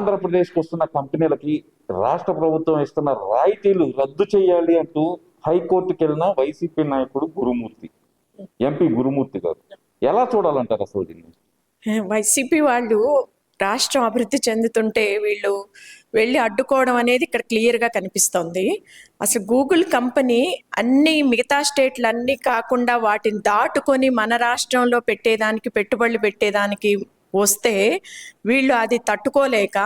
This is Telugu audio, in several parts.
ఆంధ్రప్రదేశ్కి వస్తున్న కంపెనీలకి రాష్ట్ర ప్రభుత్వం ఇస్తున్న రాయితీలు రద్దు చేయాలి అంటూ హైకోర్టుకి వెళ్ళిన వైసీపీ నాయకుడు గురుమూర్తి, ఎంపీ గురుమూర్తి గారు. ఎలా చూడాలంటారు అసలు దీన్ని? వైసీపీ వాళ్ళు రాష్ట్రం అభివృద్ధి చెందుతుంటే వీళ్ళు వెళ్ళి అడ్డుకోవడం అనేది ఇక్కడ క్లియర్గా కనిపిస్తోంది. అసలు గూగుల్ కంపెనీ అన్ని మిగతా స్టేట్లు అన్నీ కాకుండా వాటిని దాటుకొని మన రాష్ట్రంలో పెట్టేదానికి, పెట్టుబడులు పెట్టేదానికి వస్తే వీళ్ళు అది తట్టుకోలేక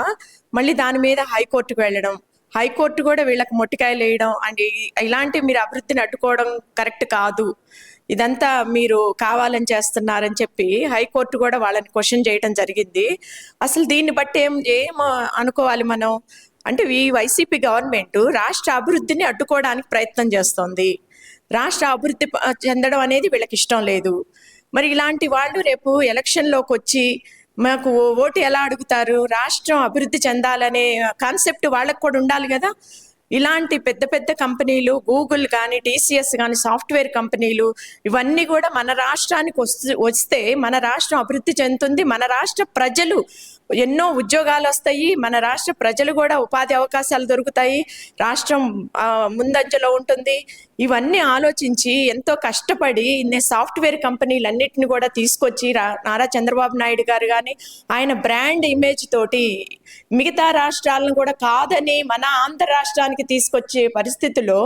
మళ్ళీ దాని మీద హైకోర్టుకు వెళ్ళడం, హైకోర్టు కూడా వీళ్ళకి మొట్టికాయలు వేయడం అండ్ ఇలాంటి మీరు అభివృద్ధిని అడ్డుకోవడం కరెక్ట్ కాదు, ఇదంతా మీరు కావాలని చేస్తున్నారని చెప్పి హైకోర్టు కూడా వాళ్ళని క్వశ్చన్ చేయడం జరిగింది. అసలు దీన్ని బట్టి ఏం అనుకోవాలి మనం అంటే, ఈ వైసీపీ గవర్నమెంట్ రాష్ట్ర అభివృద్ధిని అడ్డుకోవడానికి ప్రయత్నం చేస్తోంది. రాష్ట్ర అభివృద్ధి చెందడం అనేది వీళ్ళకి ఇష్టం లేదు. మరి ఇలాంటి వాళ్ళు రేపు ఎలక్షన్లోకి వచ్చి మాకు ఓటు ఎలా అడుగుతారు? రాష్ట్రం అభివృద్ధి చెందాలనే కాన్సెప్ట్ వాళ్ళకు కూడా ఉండాలి కదా. ఇలాంటి పెద్ద పెద్ద కంపెనీలు, గూగుల్ కానీ, టీసీఎస్ కానీ, సాఫ్ట్వేర్ కంపెనీలు ఇవన్నీ కూడా మన రాష్ట్రానికి వస్తే మన రాష్ట్రం అభివృద్ధి చెందుతుంది. మన రాష్ట్ర ప్రజలు ఎన్నో ఉద్యోగాలు వస్తాయి, మన రాష్ట్ర ప్రజలు కూడా ఉపాధి అవకాశాలు దొరుకుతాయి, రాష్ట్రం ముందంజలో ఉంటుంది. ఇవన్నీ ఆలోచించి ఎంతో కష్టపడి సాఫ్ట్వేర్ కంపెనీలన్నిటిని కూడా తీసుకొచ్చి నారా చంద్రబాబు నాయుడు గారు కానీ ఆయన బ్రాండ్ ఇమేజ్ తోటి మిగతా రాష్ట్రాలను కూడా కాదని మన ఆంధ్ర రాష్ట్రానికి తీసుకొచ్చే పరిస్థితుల్లో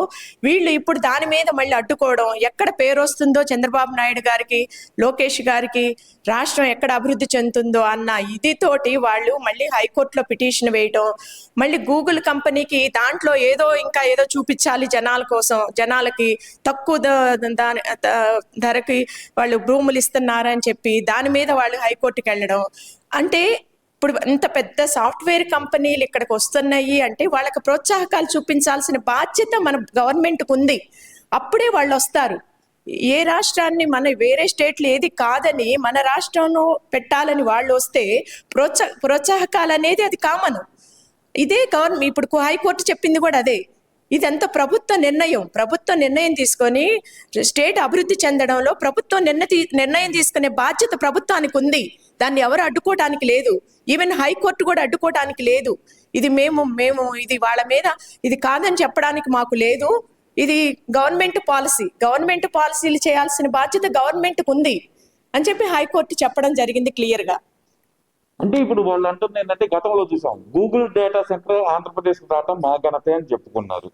వీళ్ళు ఇప్పుడు దాని మీద మళ్ళీ అడ్డుకోవడం, ఎక్కడ పేరు వస్తుందో చంద్రబాబు నాయుడు గారికి, లోకేష్ గారికి, రాష్ట్రం ఎక్కడ అభివృద్ధి చెందుతుందో అన్న ఇదితోటి వాళ్ళు మళ్ళీ హైకోర్టులో పిటిషన్ వేయడం, మళ్ళీ గూగుల్ కంపెనీకి దాంట్లో ఇంకా ఏదో చూపించాలి జనాల కోసం, జనాలకి తక్కువ ధరకి వాళ్ళు భూములు ఇస్తున్నారని చెప్పి దాని మీద వాళ్ళు హైకోర్టుకి వెళ్ళడం. అంటే ఇప్పుడు ఇంత పెద్ద సాఫ్ట్వేర్ కంపెనీలు ఇక్కడికి వస్తున్నాయి అంటే వాళ్ళకి ప్రోత్సాహకాలు చూపించాల్సిన బాధ్యత మన గవర్నమెంట్కి ఉంది. అప్పుడే వాళ్ళు వస్తారు. ఏ రాష్ట్రాన్ని మన వేరే స్టేట్లు ఏది కాదని మన రాష్ట్రంలో పెట్టాలని వాళ్ళు వస్తే ప్రోత్సాహకాలు అనేది అది కామన్. ఇదే గవర్నమెంట్ ఇప్పుడు హైకోర్టు చెప్పింది కూడా అదే. ఇదంతా ప్రభుత్వ నిర్ణయం తీసుకొని స్టేట్ అభివృద్ధి చెందడంలో ప్రభుత్వం నిర్ణయం తీసుకునే బాధ్యత ప్రభుత్వానికి ఉంది. దాన్ని ఎవరు అడ్డుకోవడానికి లేదు. ఈవెన్ హైకోర్టు కూడా అడ్డుకోవడానికి లేదు. ఇది మేము ఇది వాళ్ళ మీద ఇది కాదని చెప్పడానికి మాకు లేదు. ఇది గవర్నమెంట్ పాలసీలు చేయాల్సిన బాధ్యత గవర్నమెంట్కి ఉంది అని చెప్పి హైకోర్టు చెప్పడం జరిగింది క్లియర్గా. అంటే ఇప్పుడు వాళ్ళు అంటుంది ఏంటంటే, గతంలో చూసాం గూగుల్ డేటా సెంటర్ ఆంధ్రప్రదేశ్కి రావటం మా ఘనతే అని చెప్పుకున్నారు.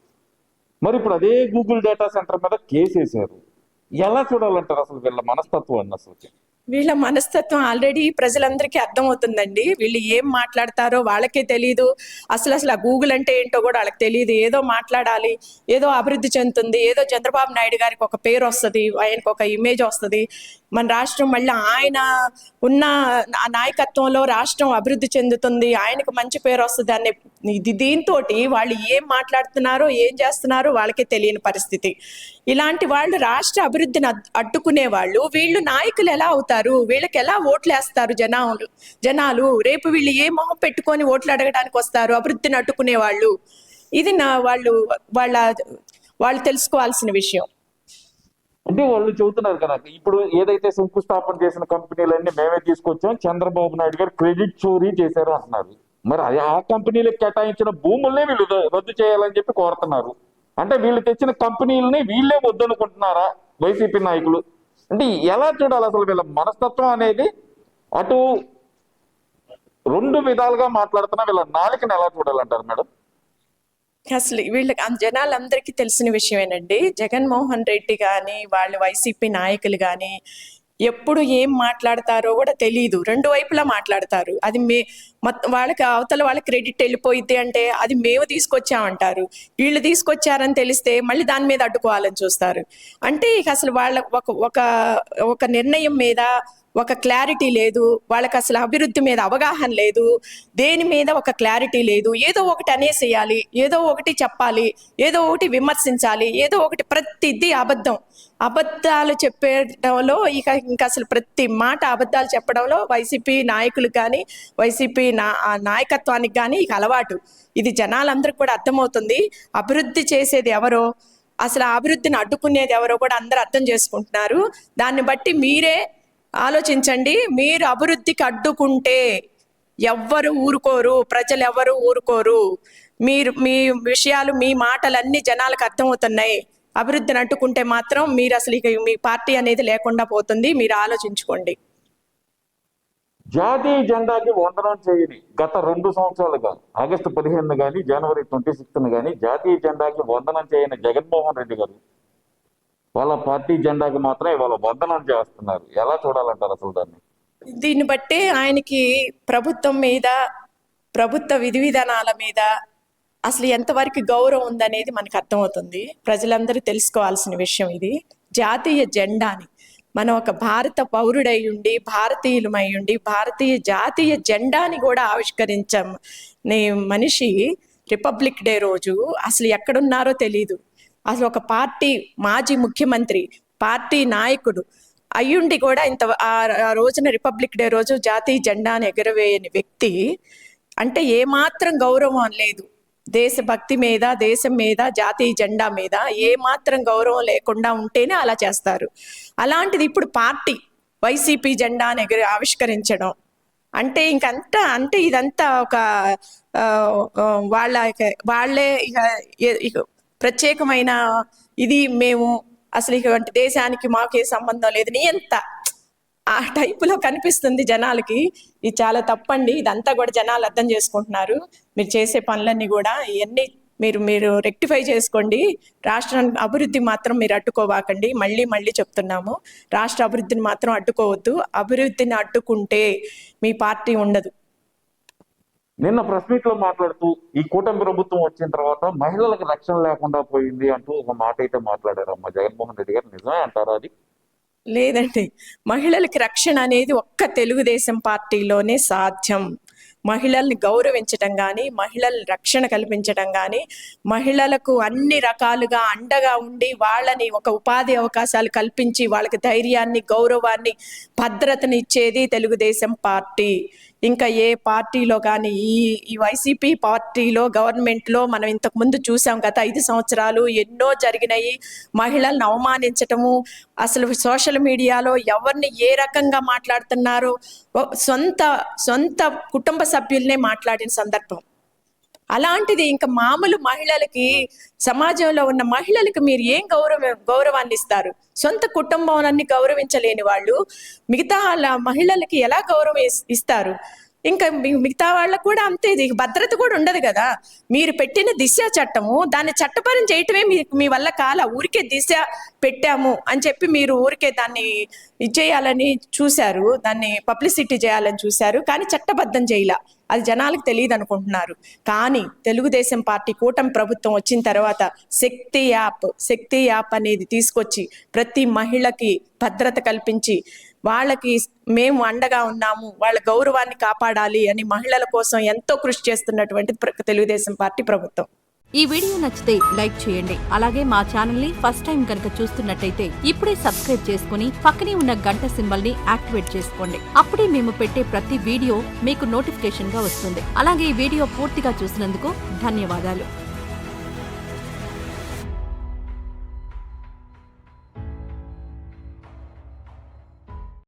మరి ఇప్పుడు అదే గూగుల్ డేటా సెంటర్ మీద కేసు వేశారు. ఎలా చూడాలంటారు అసలు వీళ్ళ మనస్తత్వం? అసలు వీళ్ళ మనస్తత్వం ఆల్రెడీ ప్రజలందరికీ అర్థమవుతుందండి. వీళ్ళు ఏం మాట్లాడతారో వాళ్ళకే తెలియదు. అసలు ఆ గూగుల్ అంటే ఏంటో కూడా వాళ్ళకి తెలియదు. ఏదో మాట్లాడాలి, ఏదో అభివృద్ధి చెందుతుంది, ఏదో చంద్రబాబు నాయుడు గారికి ఒక పేరు వస్తుంది, ఆయనకు ఒక ఇమేజ్ వస్తుంది, మన రాష్ట్రం మళ్ళీ ఆయన ఉన్న నాయకత్వంలో రాష్ట్రం అభివృద్ధి చెందుతుంది, ఆయనకు మంచి పేరు వస్తుంది అనే దీంతో వాళ్ళు ఏం మాట్లాడుతున్నారో ఏం చేస్తున్నారో వాళ్ళకే తెలియని పరిస్థితి. ఇలాంటి వాళ్ళు రాష్ట్ర అభివృద్ధిని అడ్డుకునే వాళ్ళు వీళ్ళు నాయకులు ఎలా అవుతారు? వీళ్ళకి ఎలా ఓట్లు వేస్తారు జనాలు? రేపు వీళ్ళు ఏ మొహం పెట్టుకొని ఓట్లు అడగడానికి వస్తారు అభివృద్ధిని అడ్డుకునే వాళ్ళు? ఇది వాళ్ళు తెలుసుకోవాల్సిన విషయం. అంటే వాళ్ళు చెబుతున్నారు కదా, ఇప్పుడు ఏదైతే శంకుస్థాపన చేసిన కంపెనీలన్నీ మేమే తీసుకొచ్చాం, చంద్రబాబు నాయుడు గారు క్రెడిట్ చోరీ చేశారు అంటున్నారు. మరి ఆ కంపెనీలకు కేటాయించిన భూముల్నే వీళ్ళు రద్దు చేయాలని చెప్పి కోరుతున్నారు. అంటే వీళ్ళు తెచ్చిన కంపెనీలని వీళ్ళే వద్దనుకుంటున్నారా వైసీపీ నాయకులు? అంటే ఎలా చూడాలి అసలు వీళ్ళ మనస్తత్వం అనేది? అటు రెండు విధాలుగా మాట్లాడుతున్నా వీళ్ళ నాలుకని ఎలా చూడాలంటారు మేడం? అసలు వీళ్ళకి జనాలందరికీ తెలిసిన విషయమేనండి. జగన్మోహన్ రెడ్డి కానీ వాళ్ళు వైసీపీ నాయకులు కానీ ఎప్పుడు ఏం మాట్లాడతారో కూడా తెలియదు. రెండు వైపులా మాట్లాడతారు. అది వాళ్ళకి అవతల వాళ్ళ క్రెడిట్ వెళ్ళిపోయింది అంటే అది మేము తీసుకొచ్చామంటారు. వీళ్ళు తీసుకొచ్చారని తెలిస్తే మళ్ళీ దాని మీద అడ్డుకోవాలని చూస్తారు. అంటే ఇక అసలు వాళ్ళ ఒక నిర్ణయం మీద ఒక క్లారిటీ లేదు. వాళ్ళకి అసలు అభివృద్ధి మీద అవగాహన లేదు. దేని మీద ఒక క్లారిటీ లేదు. ఏదో ఒకటి అనేసేయాలి, ఏదో ఒకటి చెప్పాలి, ఏదో ఒకటి విమర్శించాలి, ఏదో ఒకటి ప్రతిదీ అబద్ధాలు చెప్పడంలో ఇంకా అసలు ప్రతి మాట అబద్ధాలు చెప్పడంలో వైసీపీ నాయకులు కానీ వైసీపీ నాయకత్వానికి కానీ ఇక అలవాటు. ఇది జనాలందరికీ కూడా అర్థమవుతుంది. అభివృద్ధి చేసేది ఎవరో, అసలు అభివృద్ధిని అడ్డుకునేది ఎవరో కూడా అందరూ అర్థం చేసుకుంటున్నారు. దాన్ని బట్టి మీరే ఆలోచించండి. మీరు అభివృద్ధికి అడ్డుకుంటే ఎవ్వరు ఊరుకోరు, ప్రజలు ఎవరు ఊరుకోరు. మీరు మీ విషయాలు, మీ మాటలన్నీ జనాలకు అర్థమవుతున్నాయి. అభివృద్ధిని అడ్డుకుంటే మాత్రం మీరు అసలు ఇక మీ పార్టీ అనేది లేకుండా పోతుంది. మీరు ఆలోచించుకోండి. జాతీయ జెండాకి వందనం చేయని గత 2 సంవత్సరాలుగా ఆగస్టు 15 కానీ జనవరి 26 కానీ జాతీయ జెండాకి వందనం చేయని జగన్మోహన్ రెడ్డి గారు వాళ్ళ పార్టీ జెండాకి మాత్రం ఇవాళ వందనం చేస్తున్నారు. ఎలా చూడాలంటారు అసలు దాన్ని? దీన్ని బట్టే ఆయనకి ప్రభుత్వం మీద, ప్రభుత్వ విధి విధానాల మీద అసలు ఎంతవరకు గౌరవం ఉందనేది మనకు అర్థమవుతుంది. ప్రజలందరూ తెలుసుకోవాల్సిన విషయం ఇది. జాతీయ జెండాని మనం ఒక భారత పౌరుడై ఉండి, భారతీయులమై ఉండి, భారతీయ జాతీయ జెండాని కూడా ఆవిష్కరించాం మనిషి రిపబ్లిక్ డే రోజు అసలు ఎక్కడున్నారో తెలీదు. అసలు ఒక పార్టీ మాజీ ముఖ్యమంత్రి, పార్టీ నాయకుడు అయ్యుండి కూడా ఆ రోజున రిపబ్లిక్ డే రోజు జాతీయ జెండాను ఎగరవేయని వ్యక్తి అంటే ఏమాత్రం గౌరవం లేదు. దేశభక్తి మీద, దేశం మీద, జాతీయ జెండా మీద ఏమాత్రం గౌరవం లేకుండా ఉంటేనే అలా చేస్తారు. అలాంటిది ఇప్పుడు పార్టీ వైసీపీ జెండాను ఆవిష్కరించడం అంటే ఇంకంతా అంటే ఇదంతా ఒక వాళ్ళే ఇక ప్రత్యేకమైన ఇది మేము అసలు ఇటువంటి దేశానికి మాకే సంబంధం లేదు నీ ఎంత ఆ టైపులో కనిపిస్తుంది జనాలకి. ఇది చాలా తప్పండి. ఇదంతా కూడా జనాలు అర్థం చేసుకుంటున్నారు. మీరు చేసే పనులన్నీ కూడా ఇవన్నీ మీరు రెక్టిఫై చేసుకోండి. రాష్ట్ర అభివృద్ధి మాత్రం మీరు అడ్డుకోవాకండి. మళ్ళీ చెప్తున్నాము, రాష్ట్ర అభివృద్ధిని మాత్రం అడ్డుకోవద్దు. అభివృద్ధిని అడ్డుకుంటే మీ పార్టీ ఉండదు. నిన్న ప్రెస్ మీట్ లో మాట్లాడుతూ ఈ కూటమి ప్రభుత్వం వచ్చిన తర్వాత మహిళలకు రక్షణ లేకుండా పోయింది అంటూ ఒక మాట అయితే మాట్లాడారమ్మా జగన్మోహన్ రెడ్డి గారు. నిజమే అంటారా అది? లేదండి, మహిళలకి రక్షణ అనేది ఒక్క తెలుగుదేశం పార్టీలోనే సాధ్యం. మహిళల్ని గౌరవించడం కానీ, మహిళల్ని రక్షణ కల్పించడం కానీ, మహిళలకు అన్ని రకాలుగా అండగా ఉండి వాళ్ళని ఒక ఉపాధి అవకాశాలు కల్పించి వాళ్ళకి ధైర్యాన్ని, గౌరవాన్ని, భద్రతని ఇచ్చేది తెలుగుదేశం పార్టీ. ఇంకా ఏ పార్టీలో కానీ ఈ వైసీపీ పార్టీలో, గవర్నమెంట్లో మనం ఇంతకు ముందు చూసాం. గత 5 సంవత్సరాలు ఎన్నో జరిగినాయి. మహిళలను అవమానించటము, అసలు సోషల్ మీడియాలో ఎవరిని ఏ రకంగా మాట్లాడుతున్నారో సొంత కుటుంబ సభ్యులనే మాట్లాడిన సందర్భం. అలాంటిది ఇంకా మామూలు మహిళలకి, సమాజంలో ఉన్న మహిళలకు మీరు ఏం గౌరవాన్ని ఇస్తారు? సొంత కుటుంబాన్ని గౌరవించలేని వాళ్ళు మిగతా మహిళలకి ఎలా గౌరవం ఇస్తారు? ఇంకా మిగతా వాళ్ళకు కూడా అంతే, భద్రత కూడా ఉండదు కదా. మీరు పెట్టిన దిశ చట్టము, దాన్ని చట్టపరం చేయటమే మీ వల్ల కాల. ఊరికే దిశ పెట్టాము అని చెప్పి మీరు ఊరికే దాన్ని చేయాలని చూశారు, దాన్ని పబ్లిసిటీ చేయాలని చూశారు, కానీ చట్టబద్ధం చేయలా. అది జనాలకు తెలియదు అనుకుంటున్నారు. కానీ తెలుగుదేశం పార్టీ కూటమి ప్రభుత్వం వచ్చిన తర్వాత శక్తి యాప్ అనేది తీసుకొచ్చి ప్రతి మహిళకి భద్రత కల్పించి వాళ్ళకి మేము అండగా ఉన్నాము, వాళ్ళ గౌరవాన్ని కాపాడాలి అని మహిళల కోసం ఎంతో కృషి చేస్తున్నటువంటి తెలుగుదేశం పార్టీ ప్రభుత్వం. ఈ వీడియో నచ్చితే లైక్ చేయండి. అలాగే మా ఛానల్ ని ఫస్ట్ టైం కనుక చూస్తున్నట్టయితే ఇప్పుడే సబ్స్క్రైబ్ చేసుకుని పక్కనే ఉన్న గంట సింబల్ ని యాక్టివేట్ చేసుకోండి. అప్పుడే మేము పెట్టే ప్రతి వీడియో మీకు నోటిఫికేషన్ గా వస్తుంది. అలాగే ఈ వీడియో పూర్తిగా చూసినందుకు ధన్యవాదాలు.